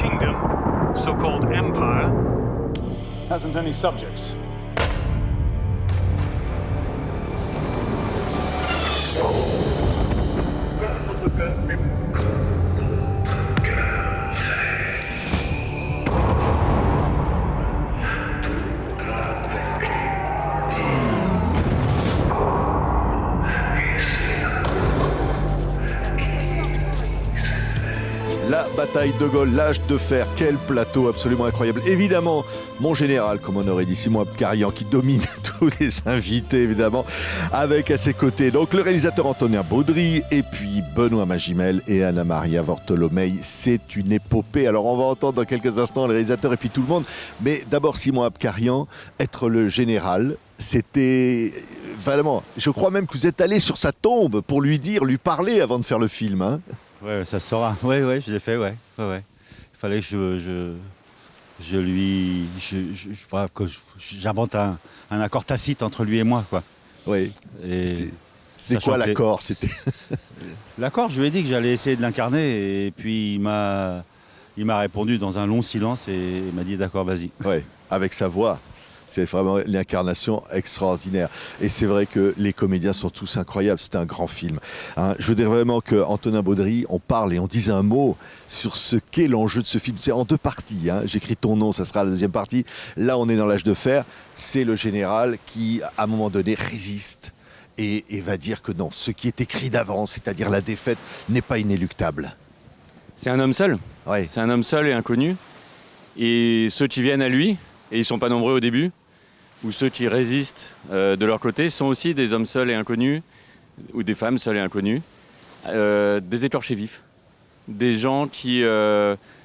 kingdom, so-called empire, Hasn't any subjects. La bataille de Gaulle, l'âge de fer, quel plateau absolument incroyable. Évidemment, mon général, comme on aurait dit Simon Abkarian, qui domine tous les invités, évidemment, avec à ses côtés donc le réalisateur Antonin Baudry, et puis Benoît Magimel et Anna Maria Vortolomei. C'est une épopée. Alors on va entendre dans quelques instants le réalisateur et puis tout le monde. Mais d'abord Simon Abkarian, être le général, c'était vraiment... Je crois même que vous êtes allé sur sa tombe pour lui parler avant de faire le film, hein. Ouais, ça se saura. Ouais, je l'ai fait, ouais. Il fallait que j'invente un accord tacite entre lui et moi, quoi. Oui. Et c'était quoi l'accord? L'accord, je lui ai dit que j'allais essayer de l'incarner, et puis il m'a répondu dans un long silence et il m'a dit d'accord, vas-y. Oui, avec sa voix. C'est vraiment l'incarnation extraordinaire. Et c'est vrai que les comédiens sont tous incroyables. C'est un grand film, hein. Je voudrais vraiment qu'Antonin Baudry, on parle et on dise un mot sur ce qu'est l'enjeu de ce film. C'est en deux parties, hein. J'écris ton nom, ça sera la deuxième partie. Là, on est dans l'âge de fer. C'est le général qui, à un moment donné, résiste et va dire que non, ce qui est écrit d'avance, c'est-à-dire la défaite, n'est pas inéluctable. C'est un homme seul. Ouais. C'est un homme seul et inconnu. Et ceux qui viennent à lui, et ils ne sont pas nombreux au début, ou ceux qui résistent de leur côté, sont aussi des hommes seuls et inconnus, ou des femmes seules et inconnues, des écorchés vifs, des gens qui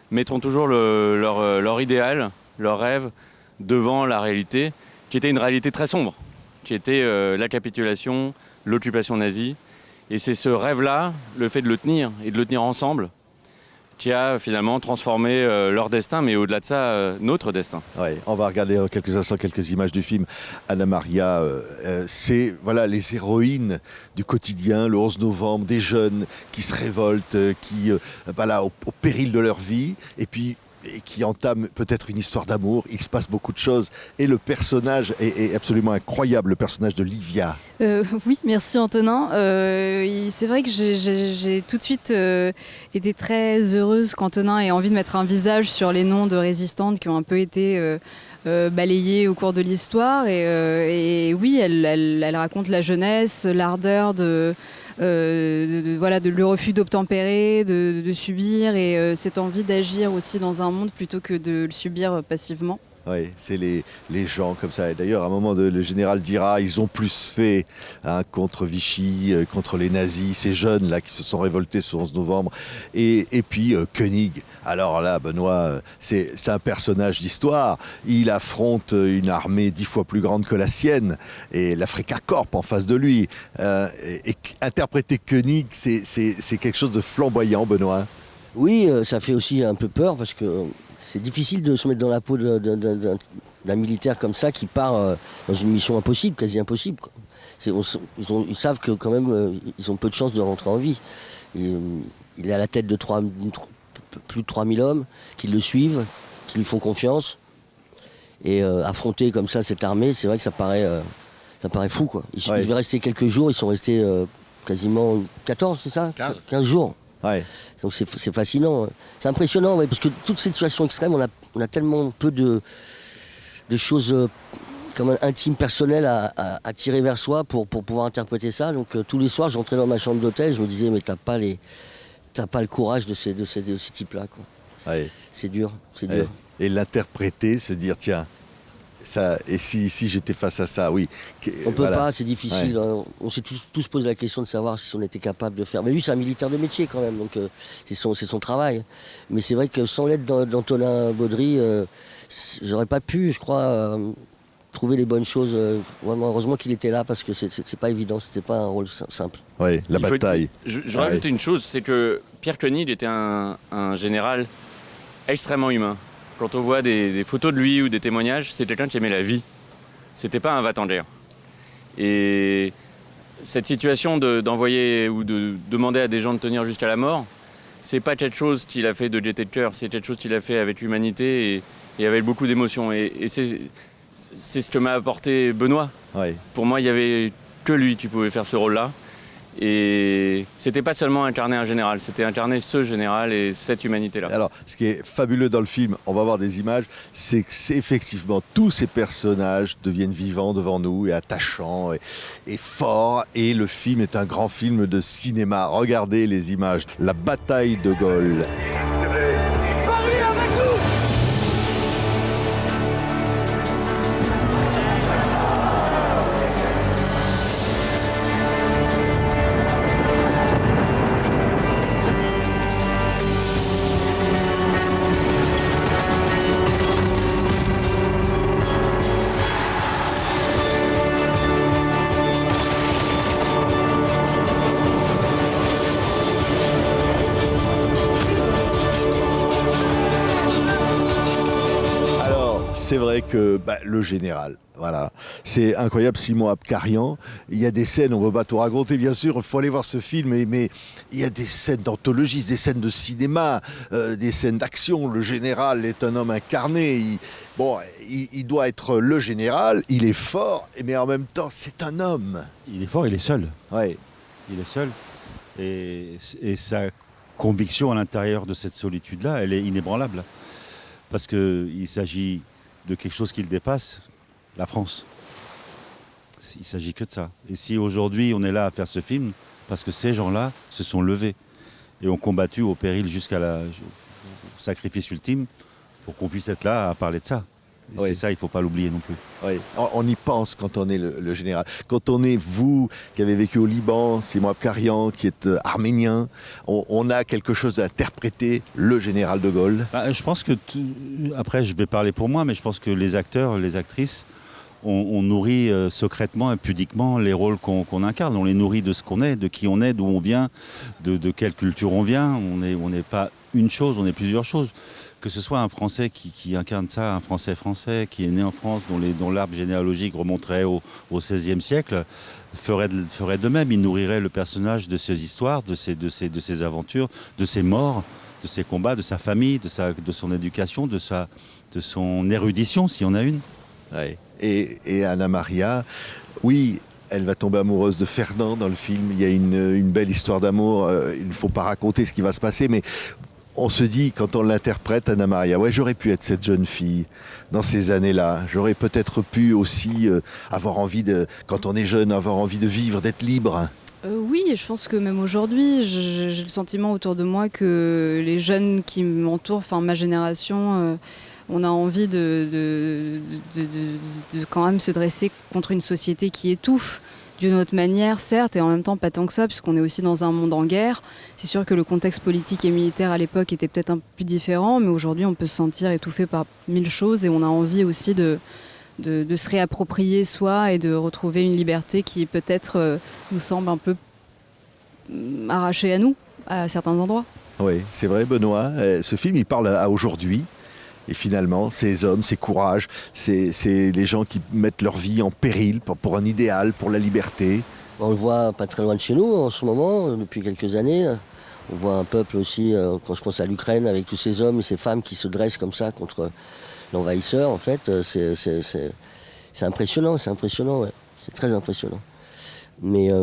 mettront toujours leur idéal, leur rêve, devant la réalité, qui était une réalité très sombre, qui était la capitulation, l'occupation nazie. Et c'est ce rêve-là, le fait de le tenir, et de le tenir ensemble, qui a finalement transformé leur destin, mais au-delà de ça, notre destin. Ouais, on va regarder dans quelques instants quelques images du film. Anna Maria, c'est voilà, les héroïnes du quotidien, le 11 novembre, des jeunes qui se révoltent, qui voilà, au péril de leur vie, et qui entament peut-être une histoire d'amour. Il se passe beaucoup de choses. Et le personnage est absolument incroyable, le personnage de Livia. Oui, merci Antonin. C'est vrai que j'ai tout de suite été très heureuse qu'Antonin ait envie de mettre un visage sur les noms de résistantes qui ont un peu été balayés au cours de l'histoire. Et oui, elle raconte la jeunesse, l'ardeur voilà, le refus d'obtempérer, de subir, et cette envie d'agir aussi dans un monde plutôt que de le subir passivement. Oui, c'est les gens comme ça. Et d'ailleurs, à un moment, le général dira, ils ont plus fait, hein, contre Vichy, contre les nazis, ces jeunes-là qui se sont révoltés ce 11 novembre. Et puis Koenig. Alors là, Benoît, c'est un personnage d'histoire. Il affronte une armée 10 fois plus grande que la sienne. Et l'Africa Corp en face de lui. Et interpréter Koenig, c'est quelque chose de flamboyant, Benoît. Oui, ça fait aussi un peu peur parce que c'est difficile de se mettre dans la peau d'un militaire comme ça qui part dans une mission impossible, quasi impossible, quoi. Ils savent que quand même ils ont peu de chances de rentrer en vie. Il est à la tête de plus de 3000 hommes qui le suivent, qui lui font confiance. Et affronter comme ça cette armée, c'est vrai que ça paraît fou, quoi. Ils devaient rester quelques jours, ils sont restés quasiment 14, c'est ça, 15 jours. Ouais. Donc c'est fascinant, c'est impressionnant, ouais, parce que toute cette situation extrême, on a tellement peu de choses comme intimes, personnelles à tirer vers soi pour pouvoir interpréter ça. Donc tous les soirs, j'entrais dans ma chambre d'hôtel, je me disais mais t'as pas le courage de ces types-là, quoi. Ouais. C'est dur. Ouais. Et l'interpréter, se dire tiens. Ça, et si j'étais face à ça, oui. On peut pas, c'est difficile. Ouais. On s'est tous posé la question de savoir si on était capable de faire. Mais lui, c'est un militaire de métier quand même, donc c'est son travail. Mais c'est vrai que sans l'aide d'Antonin Baudry, j'aurais pas pu, je crois, trouver les bonnes choses. Vraiment, heureusement qu'il était là parce que c'est pas évident, c'était pas un rôle simple. Oui, la bataille. Je rajoute une chose, c'est que Pierre Koenig était un général extrêmement humain. Quand on voit des photos de lui ou des témoignages, c'est quelqu'un qui aimait la vie. C'était pas un va-t-en-guerre. Et cette situation d'envoyer ou de demander à des gens de tenir jusqu'à la mort, c'est pas quelque chose qu'il a fait de gaieté de cœur, c'est quelque chose qu'il a fait avec humanité et avec beaucoup d'émotion. Et c'est ce que m'a apporté Benoît. Ouais. Pour moi, il n'y avait que lui qui pouvait faire ce rôle-là. Et c'était pas seulement incarner un général, c'était incarner ce général et cette humanité-là. Alors, ce qui est fabuleux dans le film, on va voir des images, c'est que effectivement tous ces personnages deviennent vivants devant nous et attachants et forts. Et le film est un grand film de cinéma. Regardez les images. La bataille de Gaulle. C'est vrai que le général, voilà, c'est incroyable, Simon Abkarian. Il y a des scènes, on ne va pas tout raconter bien sûr, il faut aller voir ce film, mais il y a des scènes d'anthologie, des scènes de cinéma, des scènes d'action. Le général est un homme incarné, il doit être le général, il est fort, mais en même temps c'est un homme. Il est fort, il est seul. Ouais. Il est seul. Et sa conviction à l'intérieur de cette solitude-là, elle est inébranlable. Parce qu'il s'agit de quelque chose qui le dépasse, la France. Il ne s'agit que de ça. Et si aujourd'hui on est là à faire ce film, parce que ces gens-là se sont levés et ont combattu au péril jusqu'à au sacrifice ultime pour qu'on puisse être là à parler de ça. Et Oui. c'est ça, il ne faut pas l'oublier non plus. Oui. On y pense quand on est le général. Quand on est vous qui avez vécu au Liban, Simon Abkarian qui est arménien, on a quelque chose à interpréter, le général de Gaulle. Je pense que, après je vais parler pour moi, mais je pense que les acteurs, les actrices, on nourrit secrètement et pudiquement les rôles qu'on incarne. On les nourrit de ce qu'on est, de qui on est, d'où on vient, de quelle culture on vient. On n'est pas une chose, on est plusieurs choses. Que ce soit un Français qui incarne ça, un Français qui est né en France, dont l'arbre généalogique remonterait au XVIe siècle, ferait de même. Il nourrirait le personnage de ses histoires, de ses aventures, de ses morts, de ses combats, de sa famille, de son éducation, de son érudition, s'il y en a une. Ouais. Et Anna Maria, oui, elle va tomber amoureuse de Fernand dans le film. Il y a une belle histoire d'amour. Il ne faut pas raconter ce qui va se passer, mais on se dit, quand on l'interprète, Anna Maria, ouais, j'aurais pu être cette jeune fille dans ces années-là. J'aurais peut-être pu aussi avoir envie quand on est jeune, avoir envie de vivre, d'être libre. Oui, et je pense que même aujourd'hui, j'ai le sentiment autour de moi que les jeunes qui m'entourent, enfin ma génération, on a envie de quand même se dresser contre une société qui étouffe. D'une autre manière, certes, et en même temps pas tant que ça, puisqu'on est aussi dans un monde en guerre. C'est sûr que le contexte politique et militaire à l'époque était peut-être un peu plus différent, mais aujourd'hui on peut se sentir étouffé par mille choses et on a envie aussi de se réapproprier soi et de retrouver une liberté qui peut-être nous semble un peu arrachée à nous, à certains endroits. Oui, c'est vrai, Benoît. Ce film, il parle à aujourd'hui. Et finalement, ces hommes, ces courages, c'est les gens qui mettent leur vie en péril pour un idéal, pour la liberté. On le voit pas très loin de chez nous en ce moment, depuis quelques années. On voit un peuple aussi, quand je pense à l'Ukraine, avec tous ces hommes et ces femmes qui se dressent comme ça contre l'envahisseur. En fait, c'est impressionnant, ouais. C'est très impressionnant. Mais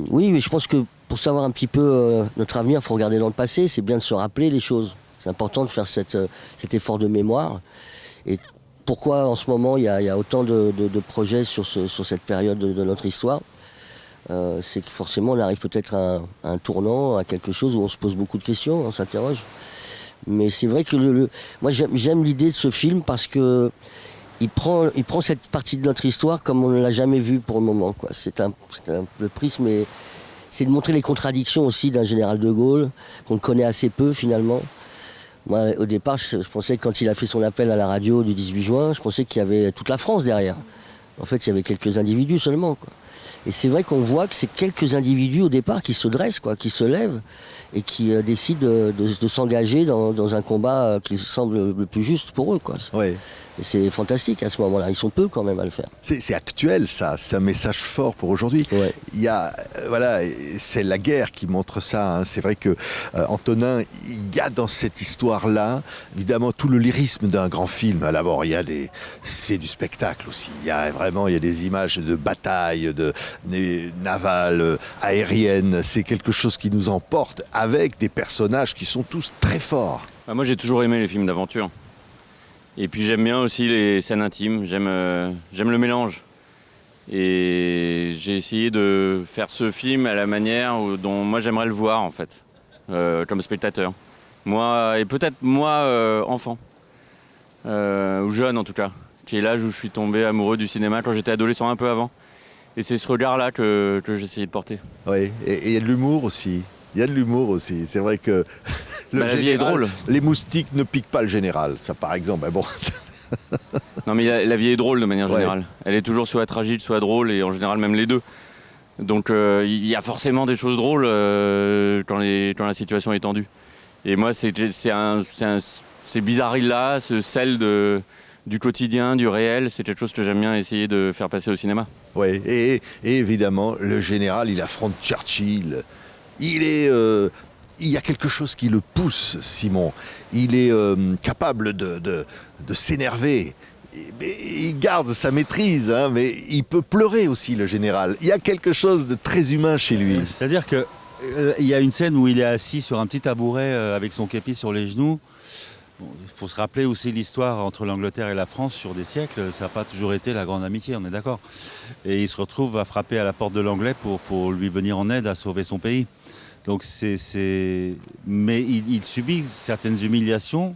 oui, je pense que pour savoir un petit peu notre avenir, il faut regarder dans le passé. C'est bien de se rappeler les choses. C'est important de faire cet effort de mémoire. Et pourquoi en ce moment il y a autant de projets sur cette période de notre histoire, c'est que forcément on arrive peut-être à un tournant, à quelque chose où on se pose beaucoup de questions, on s'interroge. Mais c'est vrai que moi j'aime l'idée de ce film parce que il prend cette partie de notre histoire comme on ne l'a jamais vue pour le moment, quoi. Le prisme, c'est de montrer les contradictions aussi d'un général de Gaulle qu'on connaît assez peu finalement. Moi, au départ, je pensais que quand il a fait son appel à la radio du 18 juin, je pensais qu'il y avait toute la France derrière. En fait, il y avait quelques individus seulement, quoi. Et c'est vrai qu'on voit que c'est quelques individus au départ qui se dressent, quoi, qui se lèvent et qui décident de s'engager dans un combat qui semble le plus juste pour eux, quoi. Oui. Et c'est fantastique à ce moment-là. Ils sont peu quand même à le faire. C'est actuel, ça. C'est un message fort pour aujourd'hui. Ouais. Il y a, voilà, c'est la guerre qui montre ça. Hein. C'est vrai que Antonin, il y a dans cette histoire-là, évidemment, tout le lyrisme d'un grand film. D'abord, c'est du spectacle aussi. Il y a des images de batailles, navales, aériennes. C'est quelque chose qui nous emporte avec des personnages qui sont tous très forts. Moi, j'ai toujours aimé les films d'aventure. Et puis j'aime bien aussi les scènes intimes, j'aime le mélange. Et j'ai essayé de faire ce film à la manière dont moi j'aimerais le voir en fait, comme spectateur. Moi, et peut-être moi, enfant, ou jeune en tout cas, qui est l'âge où je suis tombé amoureux du cinéma quand j'étais adolescent, un peu avant. Et c'est ce regard-là que j'essayais de porter. Oui, et il y a de l'humour aussi. Il y a de l'humour aussi. C'est vrai que la vie est drôle. Les moustiques ne piquent pas le général. Ça, par exemple. Bon. Non, mais la vie est drôle de manière Ouais. générale. Elle est toujours soit tragique, soit drôle, et en général même les deux. Donc il y a forcément des choses drôles quand la situation est tendue. Et moi, ces bizarreries-là, ce sel du quotidien, du réel, c'est quelque chose que j'aime bien essayer de faire passer au cinéma. Oui, et évidemment, le général, il affronte Churchill. Il y a quelque chose qui le pousse, Simon. Il est capable de s'énerver. Il garde sa maîtrise, hein, mais il peut pleurer aussi, le général. Il y a quelque chose de très humain chez lui. C'est-à-dire que il y a une scène où il est assis sur un petit tabouret avec son képi sur les genoux. Bon, il faut se rappeler aussi l'histoire entre l'Angleterre et la France sur des siècles. Ça n'a pas toujours été la grande amitié, on est d'accord. Et il se retrouve à frapper à la porte de l'Anglais pour lui venir en aide à sauver son pays. Donc mais il subit certaines humiliations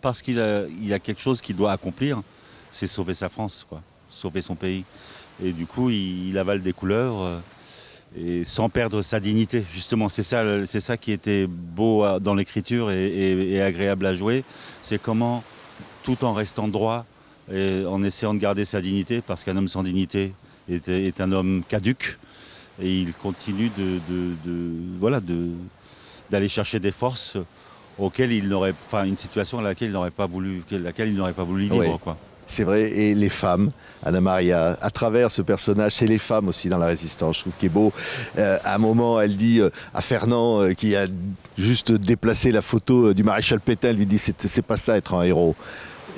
parce qu'il a quelque chose qu'il doit accomplir, c'est sauver sa France, quoi, sauver son pays. Et du coup, il avale des couleurs et sans perdre sa dignité. Justement, c'est ça qui était beau dans l'écriture et agréable à jouer. C'est comment, tout en restant droit et en essayant de garder sa dignité, parce qu'un homme sans dignité est un homme caduc. Et il continue d'aller chercher des forces auxquelles une situation à laquelle il n'aurait pas voulu vivre, Oui. quoi. C'est vrai, et les femmes, Anna Maria, à travers ce personnage, c'est les femmes aussi dans la résistance, je trouve qu'il est beau. À un moment, elle dit à Fernand, qui a juste déplacé la photo du maréchal Pétain, elle lui dit c'est pas ça être un héros,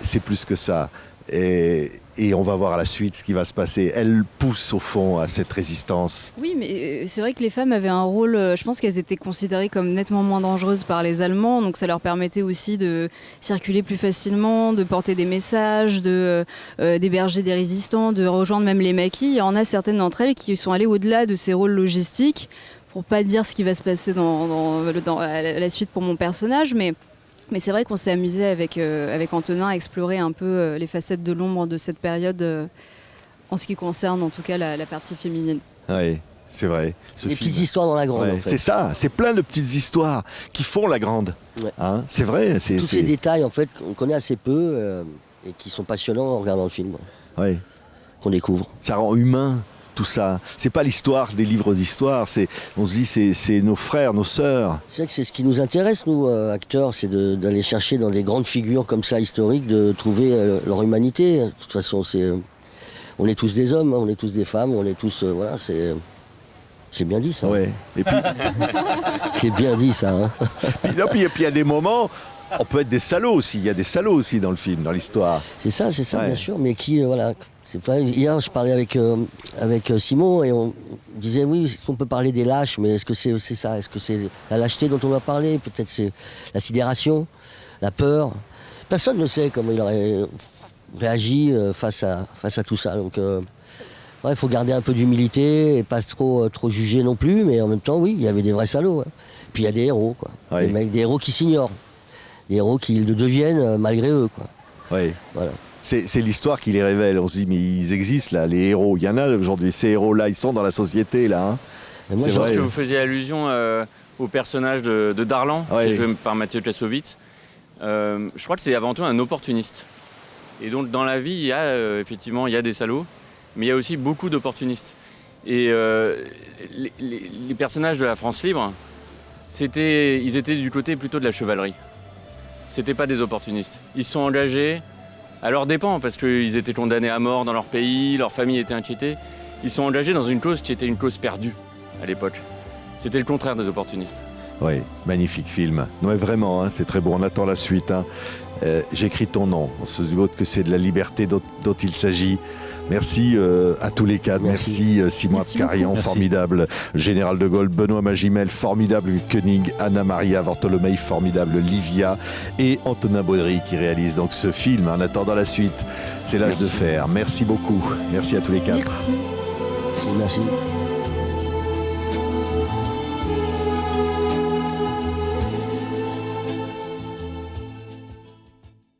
c'est plus que ça. Et on va voir à la suite ce qui va se passer. Elle pousse au fond à cette résistance. Oui, mais c'est vrai que les femmes avaient un rôle, je pense qu'elles étaient considérées comme nettement moins dangereuses par les Allemands, donc ça leur permettait aussi de circuler plus facilement, de porter des messages, d'héberger des résistants, de rejoindre même les maquis. Il y en a certaines d'entre elles qui sont allées au-delà de ces rôles logistiques, pour pas dire ce qui va se passer dans la suite pour mon personnage, mais c'est vrai qu'on s'est amusé avec Antonin à explorer un peu les facettes de l'ombre de cette période en ce qui concerne en tout cas la partie féminine. Oui, c'est vrai. Les petites histoires dans la grande, Ouais, en fait. c'est ça, c'est plein de petites histoires qui font la grande. Ouais. Hein, c'est vrai. Tous ces détails, en fait, qu'on connaît assez peu et qui sont passionnants en regardant le film, Ouais. qu'on découvre. Ça rend humain tout ça. C'est pas l'histoire des livres d'histoire. On se dit c'est nos frères, nos sœurs. C'est vrai que c'est ce qui nous intéresse, nous, acteurs, c'est d'aller chercher dans des grandes figures comme ça, historiques, de trouver leur humanité. De toute façon, on est tous des hommes, hein, on est tous des femmes, on est tous... voilà, c'est bien dit, ça. Ouais. Et puis, C'est bien dit, ça. Hein. puis il y a des moments. On peut être des salauds aussi. Il y a des salauds aussi dans le film, dans l'histoire. C'est ça, Ouais. bien sûr, mais qui, voilà... C'est pas... Hier, je parlais avec Simon et on disait, oui, on peut parler des lâches, mais est-ce que c'est ça? Est-ce que c'est la lâcheté dont on va parler? Peut-être c'est la sidération, la peur. Personne ne sait comment il aurait réagi face à tout ça. Donc, il faut garder un peu d'humilité et pas trop juger non plus, mais en même temps, oui, il y avait des vrais salauds. Hein. Puis il y a des héros, quoi. Oui. Des héros qui s'ignorent. Des héros qui le deviennent malgré eux, quoi. Oui. Voilà. C'est l'histoire qui les révèle. On se dit, mais ils existent là, les héros. Il y en a aujourd'hui. Ces héros-là, ils sont dans la société là. Hein. Et moi, C'est Je pense vrai. que vous faisiez allusion au personnage de Darlan, Ouais. qui est joué par Mathieu Kassovitz. Je crois que c'est avant tout un opportuniste. Et donc dans la vie, il y a effectivement il y a des salauds, mais il y a aussi beaucoup d'opportunistes. Et les personnages de la France libre, ils étaient du côté plutôt de la chevalerie. C'était pas des opportunistes. Ils se sont engagés à leurs dépens, parce qu'ils étaient condamnés à mort dans leur pays, leur famille était inquiétée. Ils sont engagés dans une cause qui était une cause perdue à l'époque. C'était le contraire des opportunistes. Oui, magnifique film. Non, mais vraiment, hein, c'est très beau. On attend la suite. Hein. J'écris ton nom. On se doute que c'est de la liberté dont il s'agit. Merci à tous les quatre. Merci Simon Merci Abkarian, beaucoup. formidable. Général de Gaulle, Benoît Magimel, formidable. Koenig, Anna-Maria Vortolomei, formidable. Livia et Antonin Baudry qui réalise donc ce film. En attendant la suite, c'est l'âge de fer. Merci beaucoup. Merci à tous les quatre. Merci. Merci.